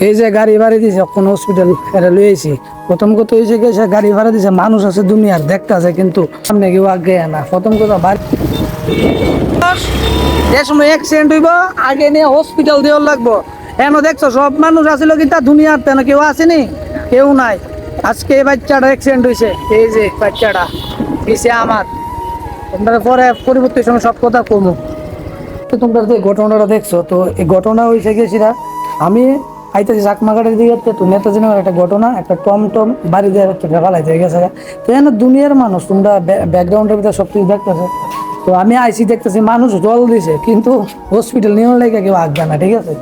এই যে গাড়ি ভাড়া দিছে কোন হসপিটাল এরা লইছি, প্রথম কথা হয়েছে কি সে গাড়ি ভাড়া দিছে, মানুষ আছে দুনিয়ার দেখতে আছে কিন্তু সামনে কেউ আগে না। প্রথম কথা যে সময় অ্যাক্সিডেন্ট হইব আগে নিয়ে হসপিটাল দেওয়ার লাগবো। এন দেখছো সব মানুষ আছিল কিন্তু দুনিয়ার তেন কেউ আসেনি, কেউ নাই। আজকে এই বাচ্চাটা অ্যাক্সিডেন্ট হয়েছে, এই যে বাচ্চাটা পিছে আমার, তোমরা পরে পরিবর্তনের সময় সব কথা কমু। তোমরা যে ঘটনাটা দেখছো, তো এই ঘটনা হয়েছে গেছিলা আমি আইতেছি চাকমাঘাটের দিকে, তো নেতাজি নগর একটা ঘটনা, একটা টমটম বাড়ি দিয়ে ফেলাইতে গেছে। তো এখানে দুনিয়ার মানুষ, তোমরা ব্যাকগ্রাউন্ডের ভিতরে সব কিছু দেখতেছো। তো আমি আইসি দেখতেছি মানুষ জল দিছে কিন্তু হসপিটাল নিয়ে লেগে কেউ আসবে না, ঠিক আছে।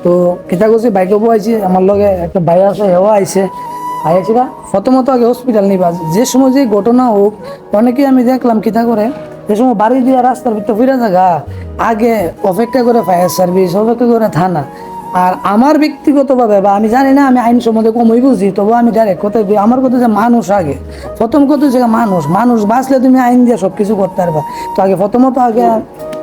তো কিতা করছি বাইকে আইছি, আমার লগে একটা ভাই আছে, এও আইসে আইসিরা প্রথমত আগে হসপিটাল নিবা। যে সময় যে ঘটনা হোক, অনেকেই আমি দেখলাম কিতা করে যে সময় বাড়ি দিয়ে রাস্তার ভিতরে ফিরে থাকা আগে অপেক্ষা করে ফায়ার সার্ভিস, অপেক্ষা করে থানা। আর আমার ব্যক্তিগতভাবে বা আমি জানি না, আমি আইন সম্বন্ধে কমই বুঝি, তবু আমি ডাইরেক্ট কথা আমার কথা যে মানুষ আগে, প্রথম কথা হচ্ছে মানুষ। মানুষ বাঁচলে তুমি আইন দিয়ে সব কিছু করতে পারবা। তো আগে প্রথমত আগে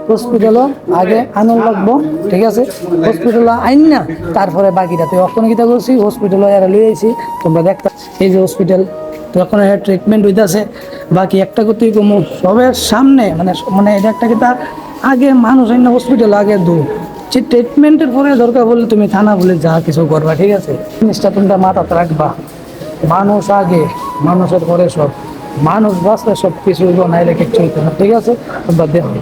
হসপিটালও আগে আনন্দ লাগবো, ঠিক আছে। হসপিটাল আইন না, তারপরে বাকিটা তুই অক্ষণ কিতা করছি হসপিটালও এরা লিয়ে আইছি, তোমরা দেখতে এই যে হসপিটাল। তো এখন ট্রিটমেন্ট হইতেছে, বাকি একটা করতেই কমু সবের সামনে, মানে মানে এটা একটা কিতা আগে মানুষ আইন না হসপিটাল আগে যে ট্রিটমেন্টের পরে দরকার বললে তুমি থানা বলে যা কিছু করবা, ঠিক আছে। জিনিসটা তোমরা মাথাতে রাখবা, মানুষ আগে, মানুষের পরে সব। মানুষ বাঁচলে সব কিছু নাইলে কিচ্ছু হইতো না, ঠিক আছে। তোমরা দেখো।